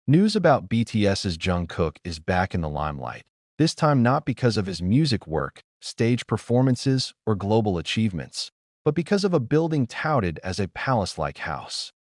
News about BTS's Jungkook is back in the limelight, this time not because of his music work, stage performances, or global achievements, but because of a building touted as a palace-like house.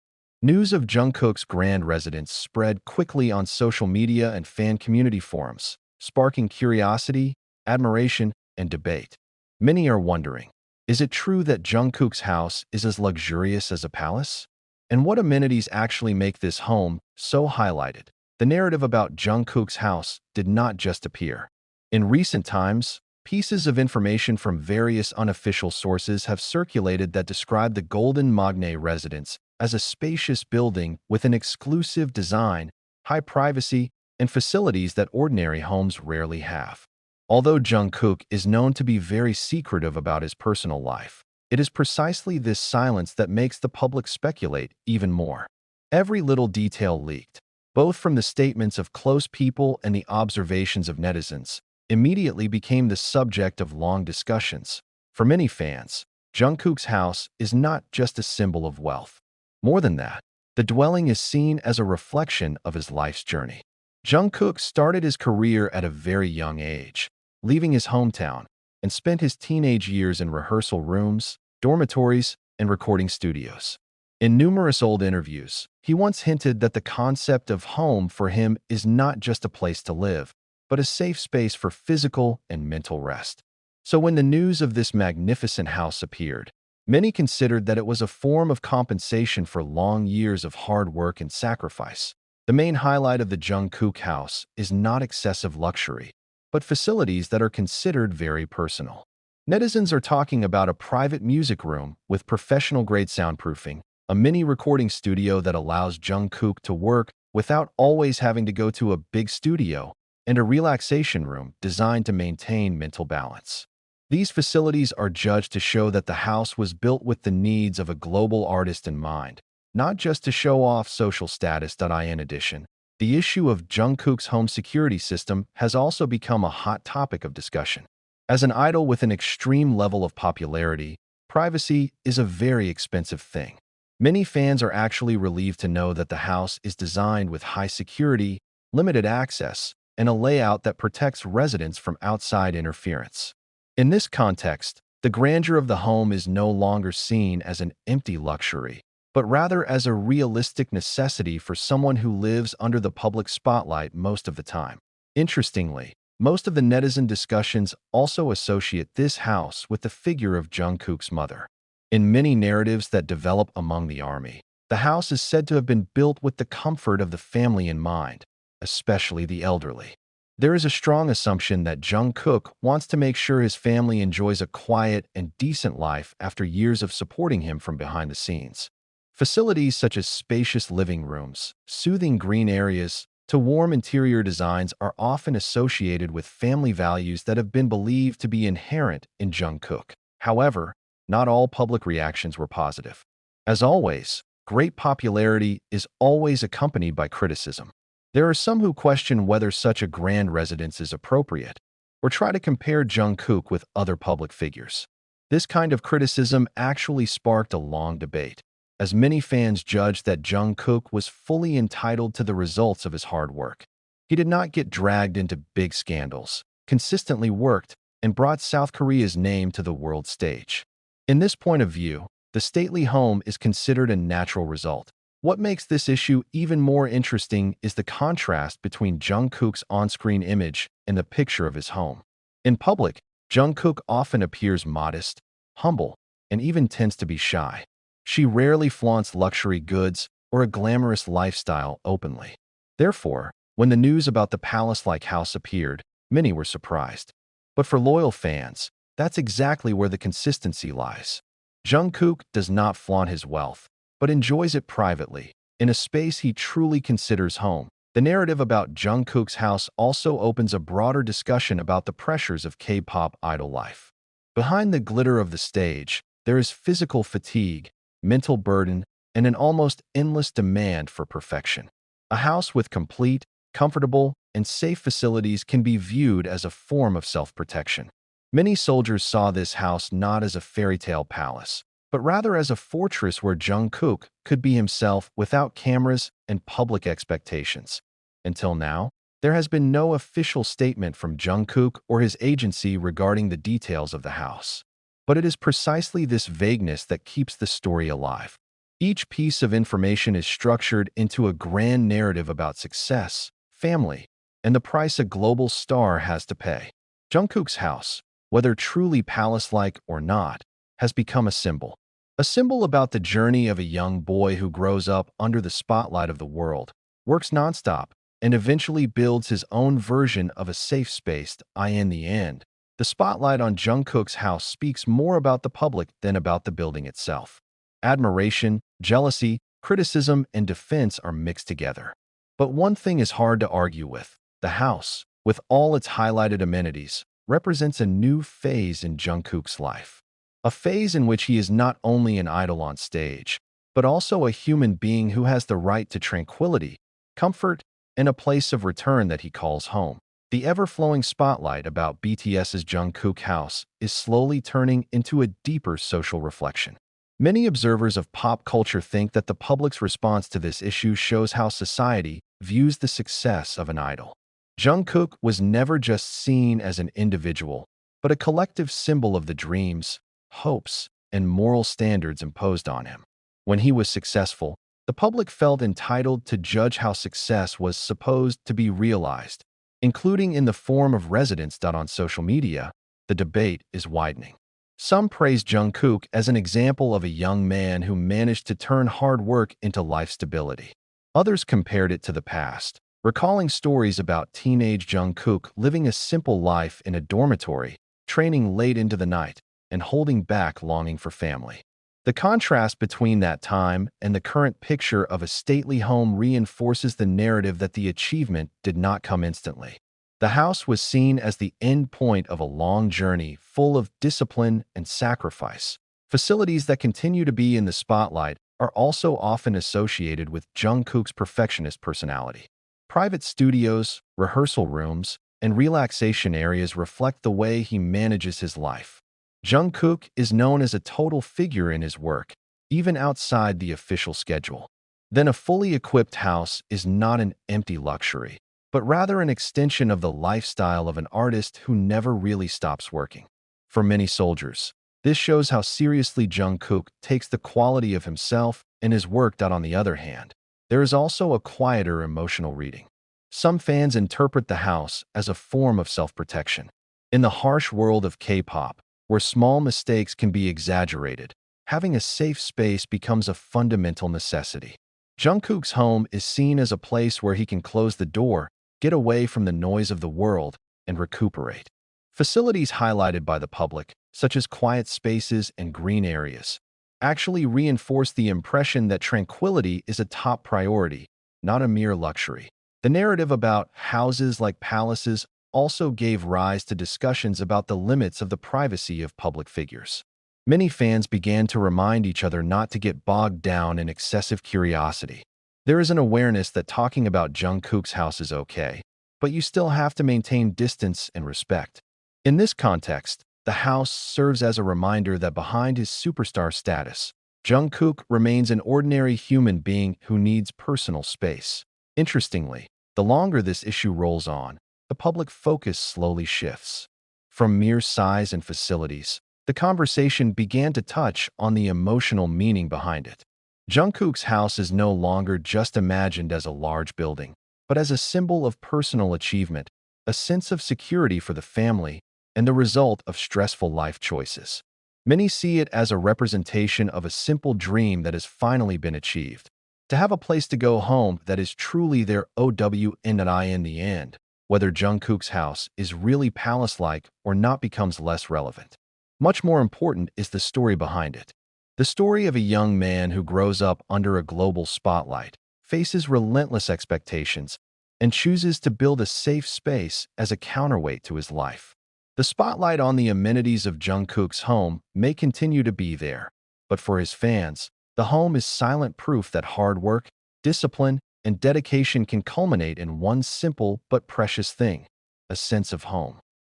News of Jungkook's grand residence spread quickly on social media and fan community forums, sparking curiosity, admiration, and debate. Many are wondering, is it true that Jungkook's house is as luxurious as a palace? And what amenities actually make this home so highlighted? The narrative about Jungkook's house did not just appear. In recent times, pieces of information from various unofficial sources have circulated that describe the Golden Magne residence as a spacious building with an exclusive design, high privacy, and facilities that ordinary homes rarely have. Although Jungkook is known to be very secretive about his personal life, it is precisely this silence that makes the public speculate even more. Every little detail leaked, both from the statements of close people and the observations of netizens, immediately became the subject of long discussions. For many fans, Jungkook's house is not just a symbol of wealth. More than that, the dwelling is seen as a reflection of his life's journey. Jungkook started his career at a very young age, leaving his hometown, and spent his teenage years in rehearsal rooms, dormitories, and recording studios. In numerous old interviews, he once hinted that the concept of home for him is not just a place to live, but a safe space for physical and mental rest. So when the news of this magnificent house appeared, many considered that it was a form of compensation for long years of hard work and sacrifice. The main highlight of the Jungkook house is not excessive luxury, but facilities that are considered very personal. Netizens are talking about a private music room with professional-grade soundproofing, a mini recording studio that allows Jungkook to work without always having to go to a big studio, and a relaxation room designed to maintain mental balance. These facilities are judged to show that the house was built with the needs of a global artist in mind, not just to show off social status. In addition, the issue of Jungkook's home security system has also become a hot topic of discussion. As an idol with an extreme level of popularity, privacy is a very expensive thing. Many fans are actually relieved to know that the house is designed with high security, limited access, and a layout that protects residents from outside interference. In this context, the grandeur of the home is no longer seen as an empty luxury, but rather as a realistic necessity for someone who lives under the public spotlight most of the time. Interestingly, most of the netizen discussions also associate this house with the figure of Jungkook's mother. In many narratives that develop among the army, the house is said to have been built with the comfort of the family in mind, especially the elderly. There is a strong assumption that Jungkook wants to make sure his family enjoys a quiet and decent life after years of supporting him from behind the scenes. Facilities such as spacious living rooms, soothing green areas, to warm interior designs are often associated with family values that have been believed to be inherent in Jungkook. However, not all public reactions were positive. As always, great popularity is always accompanied by criticism. There are some who question whether such a grand residence is appropriate, or try to compare Jungkook with other public figures. This kind of criticism actually sparked a long debate, as many fans judged that Jungkook was fully entitled to the results of his hard work. He did not get dragged into big scandals, consistently worked, and brought South Korea's name to the world stage. In this point of view, the stately home is considered a natural result. What makes this issue even more interesting is the contrast between Jungkook's on-screen image and the picture of his home. In public, Jungkook often appears modest, humble, and even tends to be shy. She rarely flaunts luxury goods or a glamorous lifestyle openly. Therefore, when the news about the palace-like house appeared, many were surprised. But for loyal fans, that's exactly where the consistency lies. Jungkook does not flaunt his wealth, but enjoys it privately, in a space he truly considers home. The narrative about Jungkook's house also opens a broader discussion about the pressures of K-pop idol life. Behind the glitter of the stage, there is physical fatigue, mental burden, and an almost endless demand for perfection. A house with complete, comfortable, and safe facilities can be viewed as a form of self-protection. Many soldiers saw this house not as a fairy tale palace, but rather as a fortress where Jungkook could be himself without cameras and public expectations. Until now, there has been no official statement from Jungkook or his agency regarding the details of the house. But it is precisely this vagueness that keeps the story alive. Each piece of information is structured into a grand narrative about success, family, and the price a global star has to pay. Jungkook's house, whether truly palace-like or not, has become a symbol. A symbol about the journey of a young boy who grows up under the spotlight of the world, works nonstop, and eventually builds his own version of a safe space. In the end, the spotlight on Jungkook's house speaks more about the public than about the building itself. Admiration, jealousy, criticism, and defense are mixed together. But one thing is hard to argue with. The house, with all its highlighted amenities, represents a new phase in Jungkook's life. A phase in which he is not only an idol on stage, but also a human being who has the right to tranquility, comfort, and a place of return that he calls home. The ever-flowing spotlight about BTS's Jungkook house is slowly turning into a deeper social reflection. Many observers of pop culture think that the public's response to this issue shows how society views the success of an idol. Jungkook was never just seen as an individual, but a collective symbol of the dreams, hopes, and moral standards imposed on him. When he was successful, the public felt entitled to judge how success was supposed to be realized, including in the form of residence. On social media, the debate is widening. Some praise Jungkook as an example of a young man who managed to turn hard work into life stability. Others compared it to the past, recalling stories about teenage Jungkook living a simple life in a dormitory, training late into the night, and holding back longing for family. The contrast between that time and the current picture of a stately home reinforces the narrative that the achievement did not come instantly. The house was seen as the end point of a long journey full of discipline and sacrifice. Facilities that continue to be in the spotlight are also often associated with Jungkook's perfectionist personality. Private studios, rehearsal rooms, and relaxation areas reflect the way he manages his life. Jungkook is known as a total figure in his work, even outside the official schedule. Then a fully equipped house is not an empty luxury, but rather an extension of the lifestyle of an artist who never really stops working. For many soldiers, this shows how seriously Jungkook takes the quality of himself and his work. On the other hand, there is also a quieter emotional reading. Some fans interpret the house as a form of self-protection. In the harsh world of K-pop, where small mistakes can be exaggerated, having a safe space becomes a fundamental necessity. Jungkook's home is seen as a place where he can close the door, get away from the noise of the world, and recuperate. Facilities highlighted by the public, such as quiet spaces and green areas, actually reinforce the impression that tranquility is a top priority, not a mere luxury. The narrative about houses like palaces also gave rise to discussions about the limits of the privacy of public figures. Many fans began to remind each other not to get bogged down in excessive curiosity. There is an awareness that talking about Jungkook's house is okay, but you still have to maintain distance and respect. In this context, the house serves as a reminder that behind his superstar status, Jungkook remains an ordinary human being who needs personal space. Interestingly, the longer this issue rolls on, the public focus slowly shifts. From mere size and facilities, the conversation began to touch on the emotional meaning behind it. Jungkook's house is no longer just imagined as a large building, but as a symbol of personal achievement, a sense of security for the family, and the result of stressful life choices. Many see it as a representation of a simple dream that has finally been achieved. To have a place to go home that is truly their OWN. In the end, whether Jungkook's house is really palace-like or not becomes less relevant. Much more important is the story behind it. The story of a young man who grows up under a global spotlight, faces relentless expectations, and chooses to build a safe space as a counterweight to his life. The spotlight on the amenities of Jungkook's home may continue to be there, but for his fans, the home is silent proof that hard work, discipline, and dedication can culminate in one simple but precious thing: a sense of home.